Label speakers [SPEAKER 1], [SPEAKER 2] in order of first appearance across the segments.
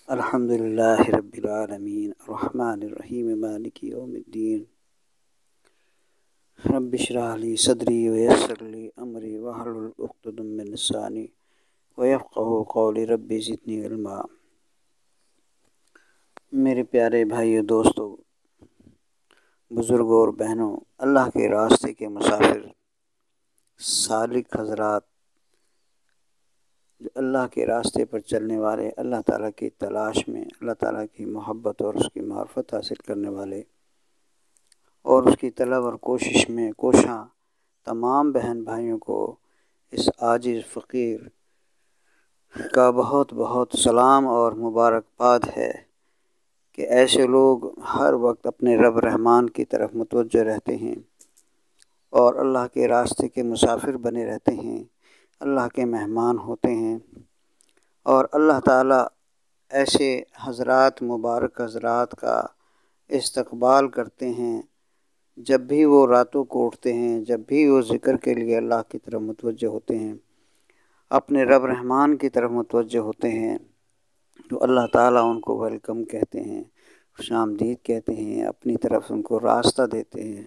[SPEAKER 1] الحمدللہ رب العالمین الرحمن الرحیم مالک یوم الدین رب اشرح لی صدری ویسر لی امری واحلل عقدۃ من لسانی ویفقہوا قولی رب زدنی علما۔ میرے پیارے بھائیو، دوستو، بزرگوں اور بہنوں، اللہ کے راستے کے مسافر، سالک حضرات، جو اللہ کے راستے پر چلنے والے، اللہ تعالیٰ کی تلاش میں، اللہ تعالیٰ کی محبت اور اس کی معرفت حاصل کرنے والے اور اس کی طلب اور کوشش میں کوشاں تمام بہن بھائیوں کو اس عاجز فقیر کا بہت بہت سلام اور مبارکباد ہے کہ ایسے لوگ ہر وقت اپنے رب رحمان کی طرف متوجہ رہتے ہیں اور اللہ کے راستے کے مسافر بنے رہتے ہیں، اللہ کے مہمان ہوتے ہیں، اور اللہ تعالیٰ ایسے حضرات، مبارک حضرات کا استقبال کرتے ہیں جب بھی وہ راتوں کو اٹھتے ہیں، جب بھی وہ ذکر کے لیے اللہ کی طرف متوجہ ہوتے ہیں، اپنے رب رحمان کی طرف متوجہ ہوتے ہیں، تو اللہ تعالیٰ ان کو ویلکم کہتے ہیں، خوش آمدید کہتے ہیں، اپنی طرف ان کو راستہ دیتے ہیں۔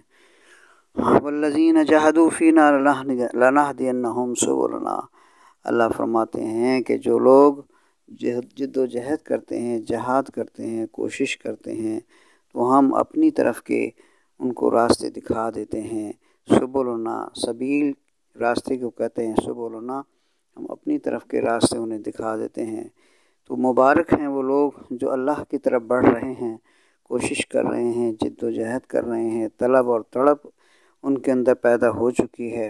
[SPEAKER 1] والذین جاہدوا فینا لنہدینہم سبلنا۔ اللہ فرماتے ہیں کہ جو لوگ جد و جہد کرتے ہیں، جہاد کرتے ہیں، کوشش کرتے ہیں، تو ہم اپنی طرف کے ان کو راستے دکھا دیتے ہیں۔ سبلنا، سبیل راستے کو کہتے ہیں، سبلنا ہم اپنی طرف کے راستے انہیں دکھا دیتے ہیں۔ تو مبارک ہیں وہ لوگ جو اللہ کی طرف بڑھ رہے ہیں، کوشش کر رہے ہیں، جد و جہد کر رہے ہیں، طلب اور تڑپ ان کے اندر پیدا ہو چکی ہے،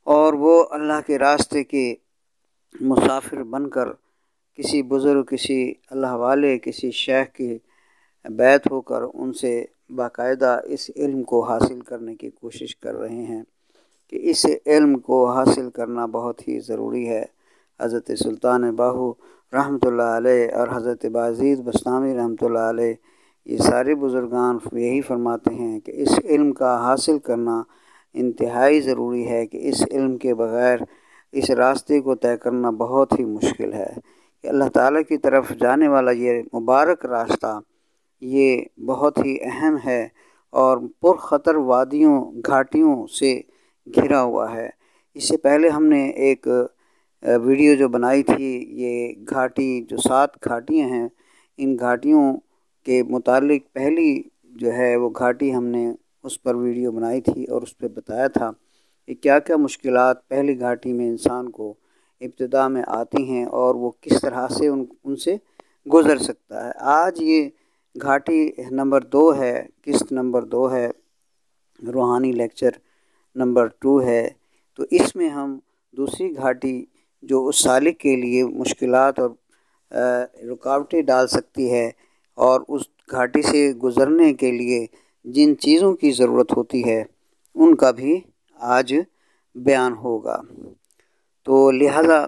[SPEAKER 1] اور وہ اللہ کے راستے کے مسافر بن کر کسی بزرگ، کسی اللہ والے، کسی شیخ کی بیعت ہو کر ان سے باقاعدہ اس علم کو حاصل کرنے کی کوشش کر رہے ہیں کہ اس علم کو حاصل کرنا بہت ہی ضروری ہے۔ حضرت سلطان باہو رحمۃ اللہ علیہ اور حضرت بازید بسطامی رحمۃ اللہ علیہ، یہ سارے بزرگان یہی فرماتے ہیں کہ اس علم کا حاصل کرنا انتہائی ضروری ہے، کہ اس علم کے بغیر اس راستے کو طے کرنا بہت ہی مشکل ہے، کہ اللہ تعالیٰ کی طرف جانے والا یہ مبارک راستہ یہ بہت ہی اہم ہے اور پرخطر وادیوں، گھاٹیوں سے گھرا ہوا ہے۔ اس سے پہلے ہم نے ایک ویڈیو جو بنائی تھی، یہ گھاٹی جو 7 گھاٹیاں ہیں، ان گھاٹیوں کے متعلق پہلی جو ہے وہ گھاٹی ہم نے اس پر ویڈیو بنائی تھی اور اس پہ بتایا تھا کہ کیا کیا مشکلات پہلی گھاٹی میں انسان کو ابتدا میں آتی ہیں اور وہ کس طرح سے ان سے گزر سکتا ہے۔ آج یہ گھاٹی نمبر 2 ہے، قسط نمبر 2 ہے، روحانی لیکچر نمبر 2 ہے۔ تو اس میں ہم دوسری گھاٹی جو اس سالک کے لیے مشکلات اور رکاوٹیں ڈال سکتی ہے اور اس گھاٹی سے گزرنے کے لیے جن چیزوں کی ضرورت ہوتی ہے ان کا بھی آج بیان ہوگا۔ تو لہذا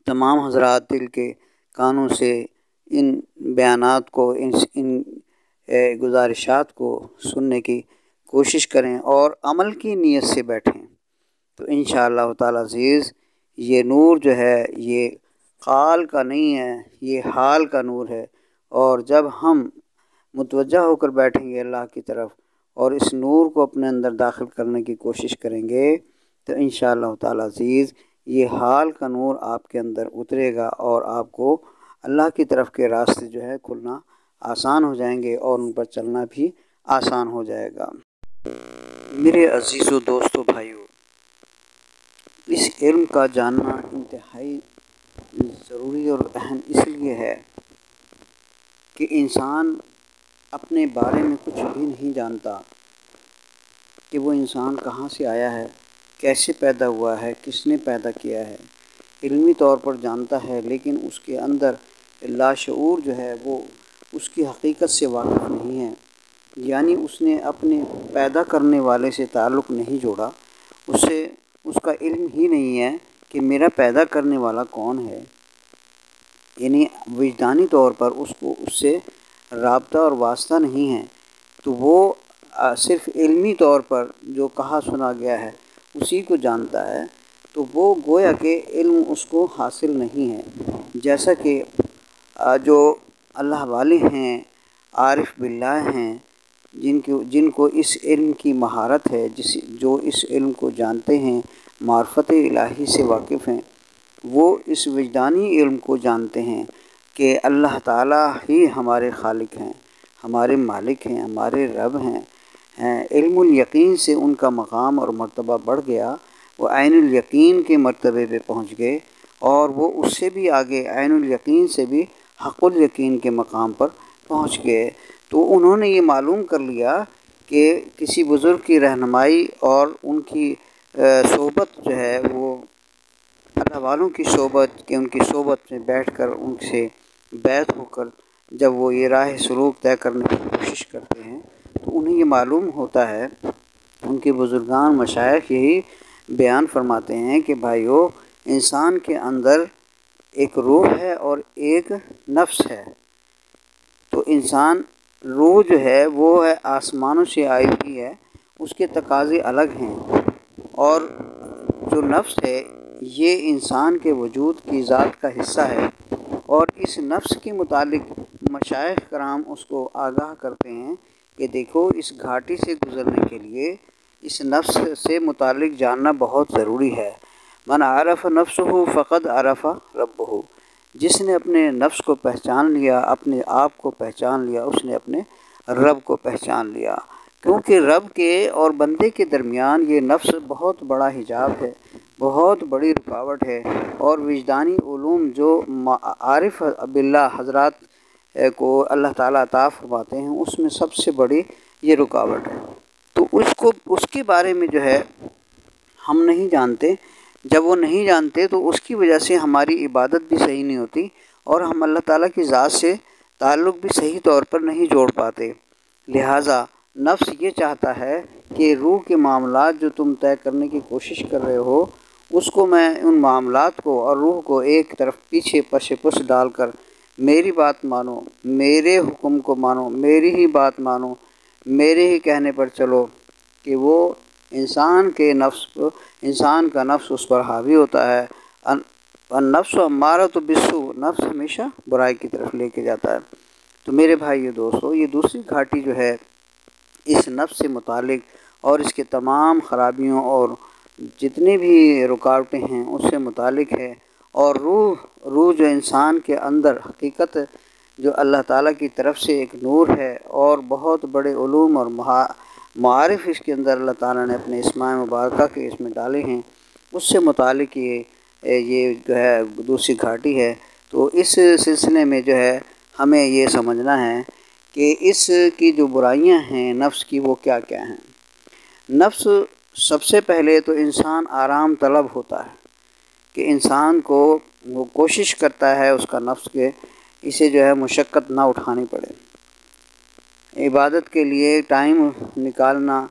[SPEAKER 1] تمام حضرات دل کے کانوں سے ان بیانات کو، ان گزارشات کو سننے کی کوشش کریں اور عمل کی نیت سے بیٹھیں، تو انشاءاللہ تعالی عزیز یہ نور جو ہے یہ قال کا نہیں ہے، یہ حال کا نور ہے، اور جب ہم متوجہ ہو کر بیٹھیں گے اللہ کی طرف اور اس نور کو اپنے اندر داخل کرنے کی کوشش کریں گے، تو انشاءاللہ تعالی عزیز یہ حال کا نور آپ کے اندر اترے گا اور آپ کو اللہ کی طرف کے راستے جو ہے کھلنا آسان ہو جائیں گے اور ان پر چلنا بھی آسان ہو جائے گا۔ میرے عزیز و دوستو، بھائیو، اس علم کا جاننا انتہائی ضروری اور اہم اس لیے ہے کہ انسان اپنے بارے میں کچھ بھی نہیں جانتا، کہ وہ انسان کہاں سے آیا ہے، کیسے پیدا ہوا ہے، کس نے پیدا کیا ہے۔ علمی طور پر جانتا ہے لیکن اس کے اندر لاشعور جو ہے وہ اس کی حقیقت سے واقف نہیں ہے، یعنی اس نے اپنے پیدا کرنے والے سے تعلق نہیں جوڑا، اس کا علم ہی نہیں ہے کہ میرا پیدا کرنے والا کون ہے، یعنی وجدانی طور پر اس کو اس سے رابطہ اور واسطہ نہیں ہے، تو وہ صرف علمی طور پر جو کہا سنا گیا ہے اسی کو جانتا ہے، تو وہ گویا کہ علم اس کو حاصل نہیں ہے۔ جیسا کہ جو اللہ والے ہیں، عارف باللہ ہیں، جن کو اس علم کی مہارت ہے، جو اس علم کو جانتے ہیں، معرفت الہی سے واقف ہیں، وہ اس وجدانی علم کو جانتے ہیں کہ اللہ تعالیٰ ہی ہمارے خالق ہیں، ہمارے مالک ہیں، ہمارے رب ہیں۔ علم الیقین سے ان کا مقام اور مرتبہ بڑھ گیا، وہ عین الیقین کے مرتبے پہ پہنچ گئے، اور وہ اس سے بھی آگے عین الیقین سے بھی حق الیقین کے مقام پر پہنچ گئے۔ تو انہوں نے یہ معلوم کر لیا کہ کسی بزرگ کی رہنمائی اور ان کی صحبت جو ہے، وہ اللہ والوں کی صحبت، کہ ان کی صحبت میں بیٹھ کر ان سے بیعت ہو کر جب وہ یہ راہ سلوک طے کرنے کی کوشش کرتے ہیں تو انہیں یہ معلوم ہوتا ہے، ان کے بزرگان مشائخ یہی بیان فرماتے ہیں کہ بھائیو، انسان کے اندر ایک روح ہے اور ایک نفس ہے۔ تو انسان روح جو ہے وہ ہے آسمانوں سے آئی ہوئی ہے، اس کے تقاضے الگ ہیں، اور جو نفس ہے یہ انسان کے وجود کی ذات کا حصہ ہے، اور اس نفس کے متعلق مشائخ کرام اس کو آگاہ کرتے ہیں کہ دیکھو، اس گھاٹی سے گزرنے کے لیے اس نفس سے متعلق جاننا بہت ضروری ہے۔ من عرف نفسہ فقد عرف ربہ، جس نے اپنے نفس کو پہچان لیا، اپنے آپ کو پہچان لیا، اس نے اپنے رب کو پہچان لیا، کیونکہ رب کے اور بندے کے درمیان یہ نفس بہت بڑا حجاب ہے، بہت بڑی رکاوٹ ہے، اور وجدانی علوم جو عارف باللہ حضرات کو اللہ تعالیٰ عطا فرماتے ہیں، اس میں سب سے بڑی یہ رکاوٹ ہے۔ تو اس کے بارے میں جو ہے ہم نہیں جانتے۔ جب وہ نہیں جانتے تو اس کی وجہ سے ہماری عبادت بھی صحیح نہیں ہوتی، اور ہم اللہ تعالیٰ کی ذات سے تعلق بھی صحیح طور پر نہیں جوڑ پاتے۔ لہٰذا نفس یہ چاہتا ہے کہ روح کے معاملات جو تم طے کرنے کی کوشش کر رہے ہو، اس کو میں ان معاملات کو اور روح کو ایک طرف پیچھے پس ڈال کر میری بات مانو، میرے حکم کو مانو، میری ہی بات مانو، میرے ہی کہنے پر چلو، کہ وہ انسان کا نفس اس پر حاوی ہوتا ہے۔ النفس امارۃ بالسوء، نفس ہمیشہ برائی کی طرف لے کے جاتا ہے۔ تو میرے بھائیو دوستو، یہ دوسری گھاٹی جو ہے اس نفس سے متعلق اور اس کے تمام خرابیوں اور جتنی بھی رکاوٹیں ہیں اس سے متعلق ہے، اور روح جو انسان کے اندر حقیقت جو اللہ تعالیٰ کی طرف سے ایک نور ہے، اور بہت بڑے علوم اور معارف اس کے اندر اللہ تعالیٰ نے اپنے اسماء مبارکہ کے اس میں ڈالے ہیں، اس سے متعلق یہ جو ہے دوسری گھاٹی ہے۔ تو اس سلسلے میں جو ہے ہمیں یہ سمجھنا ہے کہ اس کی جو برائیاں ہیں نفس کی، وہ کیا کیا ہیں۔ نفس سب سے پہلے تو انسان آرام طلب ہوتا ہے، کہ انسان کو وہ کوشش کرتا ہے اس کا نفس کے اسے جو ہے مشقت نہ اٹھانی پڑے۔ عبادت کے لیے ٹائم نکالنا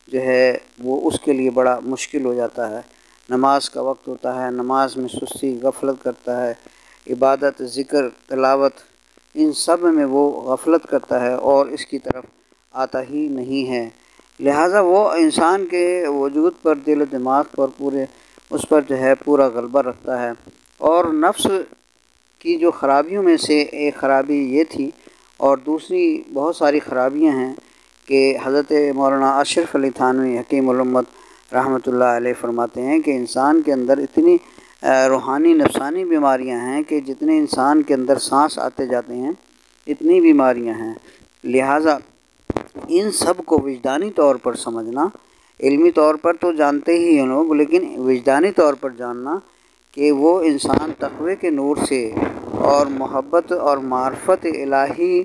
[SPEAKER 1] جو ہے وہ اس کے لیے بڑا مشکل ہو جاتا ہے۔ نماز کا وقت ہوتا ہے، نماز میں سستی، غفلت کرتا ہے، عبادت، ذکر، تلاوت، ان سب میں وہ غفلت کرتا ہے اور اس کی طرف آتا ہی نہیں ہے۔ لہٰذا وہ انسان کے وجود پر، دل و دماغ پر اس پر جو ہے پورا غلبہ رکھتا ہے۔ اور نفس کی جو خرابیوں میں سے ایک خرابی یہ تھی، اور دوسری بہت ساری خرابیاں ہیں کہ حضرت مولانا اشرف علی تھانوی حکیم الامت رحمۃ اللہ علیہ فرماتے ہیں کہ انسان کے اندر اتنی روحانی نفسانی بیماریاں ہیں کہ جتنے انسان کے اندر سانس آتے جاتے ہیں اتنی بیماریاں ہیں۔ لہٰذا ان سب کو وجدانی طور پر سمجھنا، علمی طور پر تو جانتے ہی ہیں لوگ، لیکن وجدانی طور پر جاننا کہ وہ انسان تقوی کے نور سے اور محبت اور معرفت الہی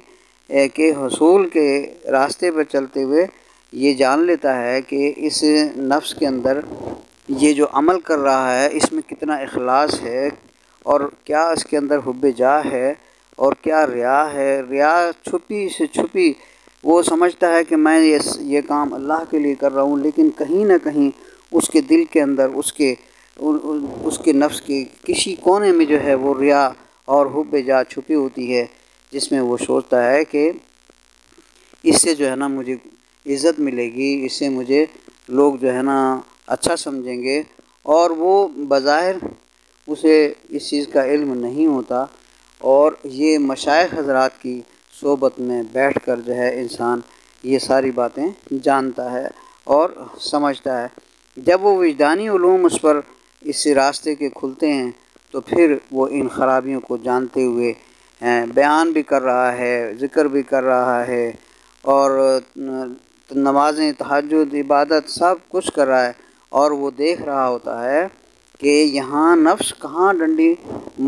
[SPEAKER 1] کے حصول کے راستے پر چلتے ہوئے یہ جان لیتا ہے کہ اس نفس کے اندر یہ جو عمل کر رہا ہے اس میں کتنا اخلاص ہے، اور کیا اس کے اندر حب جاہ ہے، اور کیا ریا ہے۔ ریا چھپی سے چھپی، وہ سمجھتا ہے کہ میں یہ کام اللہ کے لیے کر رہا ہوں، لیکن کہیں نہ کہیں اس کے دل کے اندر، اس کے نفس کے کسی کونے میں جو ہے وہ ریا اور حب جاہ چھپی ہوتی ہے، جس میں وہ سوچتا ہے کہ اس سے جو ہے نا مجھے عزت ملے گی، اس سے مجھے لوگ جو ہے نا اچھا سمجھیں گے، اور وہ بظاہر اسے اس چیز کا علم نہیں ہوتا، اور یہ مشائخ حضرات کی صحبت میں بیٹھ کر جو ہے انسان یہ ساری باتیں جانتا ہے اور سمجھتا ہے۔ جب وہ وجدانی علوم اس پر اس راستے کے کھلتے ہیں تو پھر وہ ان خرابیوں کو جانتے ہوئے بیان بھی کر رہا ہے، ذکر بھی کر رہا ہے، اور نمازیں، تہجد، عبادت سب کچھ کر رہا ہے، اور وہ دیکھ رہا ہوتا ہے کہ یہاں نفس کہاں ڈنڈی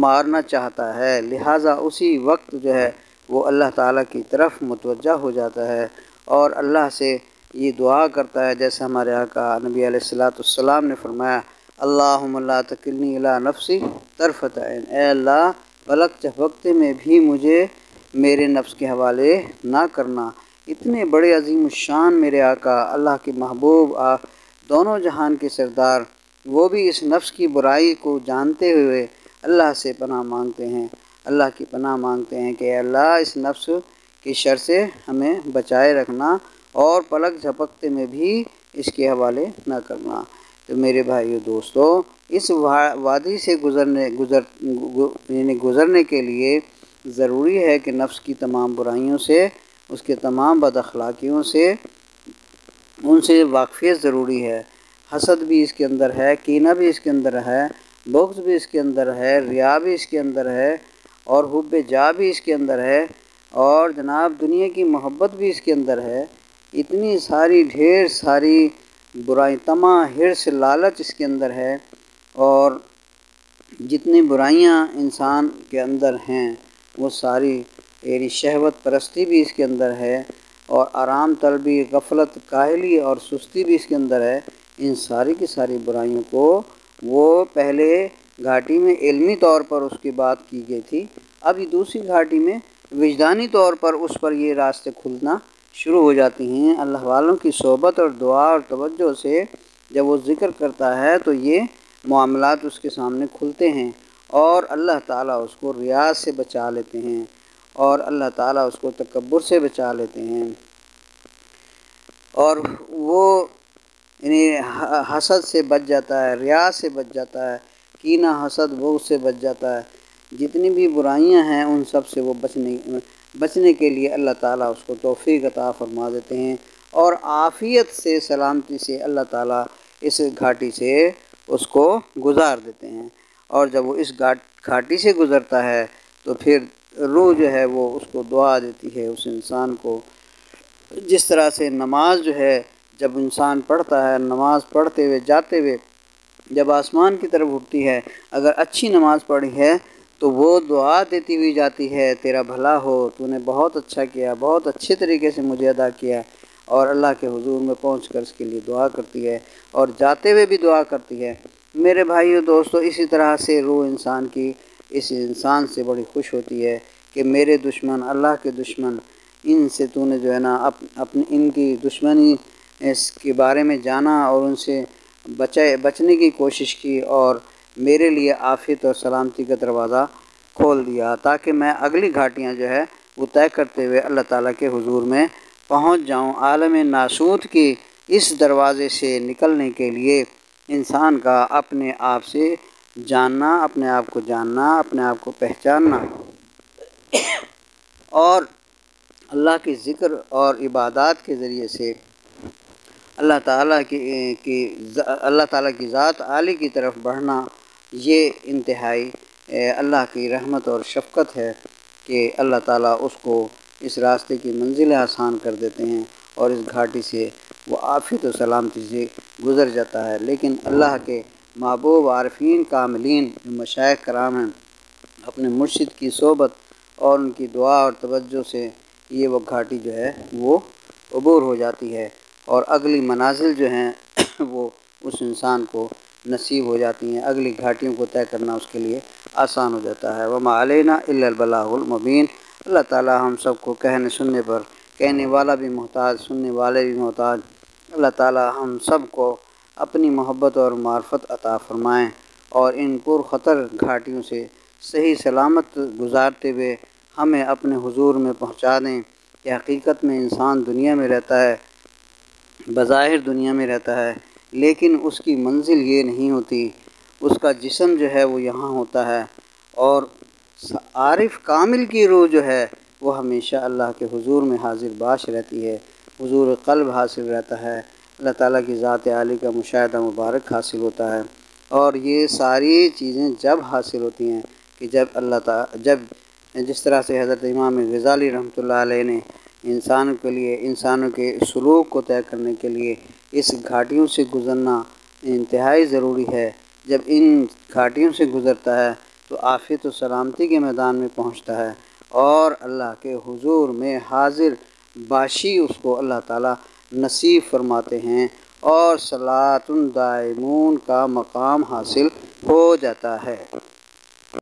[SPEAKER 1] مارنا چاہتا ہے، لہٰذا اسی وقت جو ہے وہ اللہ تعالیٰ کی طرف متوجہ ہو جاتا ہے اور اللہ سے یہ دعا کرتا ہے، جیسے ہمارے آقا نبی علیہ السلام نے فرمایا، اللہم لا تکلنی الی نفسی طرفۃ عین، اے اللہ پلک جھپکتے میں بھی مجھے میرے نفس کے حوالے نہ کرنا۔ اتنے بڑے عظیم الشان میرے آقا، اللہ کے محبوب، دونوں جہان کے سردار، وہ بھی اس نفس کی برائی کو جانتے ہوئے اللہ سے پناہ مانگتے ہیں، اللہ کی پناہ مانگتے ہیں کہ اے اللہ اس نفس کی شر سے ہمیں بچائے رکھنا اور پلک جھپکتے میں بھی اس کے حوالے نہ کرنا۔ تو میرے بھائیو دوستو، اس وادی سے گزرنے کے لیے ضروری ہے کہ نفس کی تمام برائیوں سے، اس کے تمام بد اخلاقیوں سے، ان سے واقفیت ضروری ہے۔ حسد بھی اس کے اندر ہے، کینہ بھی اس کے اندر ہے، بغض بھی اس کے اندر ہے، ریا بھی اس کے اندر ہے، اور حب جاہ بھی اس کے اندر ہے، اور جناب دنیا کی محبت بھی اس کے اندر ہے۔ اتنی ساری ڈھیر ساری برائی، طمع، حرص، لالچ اس کے اندر ہے، اور جتنی برائیاں انسان کے اندر ہیں وہ ساری، یعنی شہوت پرستی بھی اس کے اندر ہے، اور آرام طلبی، غفلت، کاہلی اور سستی بھی اس کے اندر ہے۔ ان ساری کی ساری برائیوں کو وہ پہلے گھاٹی میں علمی طور پر اس کی بات کی گئی تھی، اب یہ دوسری گھاٹی میں وجدانی طور پر اس پر یہ راستے کھلنا شروع ہو جاتی ہیں۔ اللہ والوں کی صحبت اور دعا اور توجہ سے جب وہ ذکر کرتا ہے تو یہ معاملات اس کے سامنے کھلتے ہیں، اور اللہ تعالیٰ اس کو ریاض سے بچا لیتے ہیں، اور اللہ تعالیٰ اس کو تکبر سے بچا لیتے ہیں، اور وہ یعنی حسد سے بچ جاتا ہے، ریا سے بچ جاتا ہے، کینہ، حسد، بغض سے بچ جاتا ہے۔ جتنی بھی برائیاں ہیں ان سب سے وہ بچنے کے لیے اللہ تعالیٰ اس کو توفیق عطا فرما دیتے ہیں، اور عافیت سے، سلامتی سے اللہ تعالیٰ اس گھاٹی سے اس کو گزار دیتے ہیں۔ اور جب وہ اس گھاٹی سے گزرتا ہے تو پھر روح جو ہے وہ اس کو دعا دیتی ہے اس انسان کو، جس طرح سے نماز جو ہے جب انسان پڑھتا ہے، نماز پڑھتے ہوئے جاتے ہوئے جب آسمان کی طرف اٹھتی ہے، اگر اچھی نماز پڑھی ہے تو وہ دعا دیتی ہوئی جاتی ہے، تیرا بھلا ہو، تو نے بہت اچھا کیا، بہت اچھے طریقے سے مجھے ادا کیا، اور اللہ کے حضور میں پہنچ کر اس کے لیے دعا کرتی ہے، اور جاتے ہوئے بھی دعا کرتی ہے۔ میرے بھائیو دوستو، اسی طرح سے روح انسان کی اس انسان سے بڑی خوش ہوتی ہے کہ میرے دشمن، اللہ کے دشمن، ان سے تو نے جو ہے نا اپنی ان کی دشمنی اس کے بارے میں جانا اور ان سے بچنے کی کوشش کی، اور میرے لیے عافیت اور سلامتی کا دروازہ کھول دیا، تاکہ میں اگلی گھاٹیاں جو ہے وہ طے کرتے ہوئے اللہ تعالیٰ کے حضور میں پہنچ جاؤں۔ عالم ناسوت کی اس دروازے سے نکلنے کے لیے انسان کا اپنے آپ سے جاننا، اپنے آپ کو جاننا، اپنے آپ کو پہچاننا، اور اللہ کی ذکر اور عبادات کے ذریعے سے اللہ تعالیٰ کی ذات عالی کی طرف بڑھنا، یہ انتہائی اللہ کی رحمت اور شفقت ہے کہ اللہ تعالیٰ اس کو اس راستے کی منزلیں آسان کر دیتے ہیں، اور اس گھاٹی سے وہ عافیت و سلامتی سے گزر جاتا ہے۔ لیکن اللہ کے محبوب عارفین کاملین جو مشائخ کرام ہیں، اپنے مرشد کی صحبت اور ان کی دعا اور توجہ سے یہ وہ گھاٹی جو ہے وہ عبور ہو جاتی ہے، اور اگلی منازل جو ہیں وہ اس انسان کو نصیب ہو جاتی ہیں، اگلی گھاٹیوں کو طے کرنا اس کے لیے آسان ہو جاتا ہے۔ وَمَا عَلَيْنَا إِلَّا الْبَلَاغُ الْمُبِينُ۔ اللہ تعالیٰ ہم سب کو کہنے سننے پر، کہنے والا بھی محتاج، سننے والے بھی محتاج، اللہ تعالیٰ ہم سب کو اپنی محبت اور معرفت عطا فرمائیں، اور ان پرخطر گھاٹیوں سے صحیح سلامت گزارتے ہوئے ہمیں اپنے حضور میں پہنچا دیں کہ حقیقت میں انسان دنیا میں رہتا ہے، بظاہر دنیا میں رہتا ہے، لیکن اس کی منزل یہ نہیں ہوتی، اس کا جسم جو ہے وہ یہاں ہوتا ہے، اور عارف کامل کی روح جو ہے وہ ہمیشہ اللہ کے حضور میں حاضر باش رہتی ہے، حضور قلب حاصل رہتا ہے، اللہ تعالیٰ کی ذات عالی کا مشاہدہ مبارک حاصل ہوتا ہے۔ اور یہ ساری چیزیں جب حاصل ہوتی ہیں کہ جب اللہ تعالیٰ جس طرح سے حضرت امام غزالی رحمۃ اللہ علیہ نے انسانوں کے لیے، انسانوں کے سلوک کو طے کرنے کے لیے اس گھاٹیوں سے گزرنا انتہائی ضروری ہے۔ جب ان گھاٹیوں سے گزرتا ہے تو عافیت و سلامتی کے میدان میں پہنچتا ہے اور اللہ کے حضور میں حاضر باشی اس کو اللہ تعالیٰ نصیب فرماتے ہیں اور صلاۃ دائمون کا مقام حاصل ہو جاتا ہے۔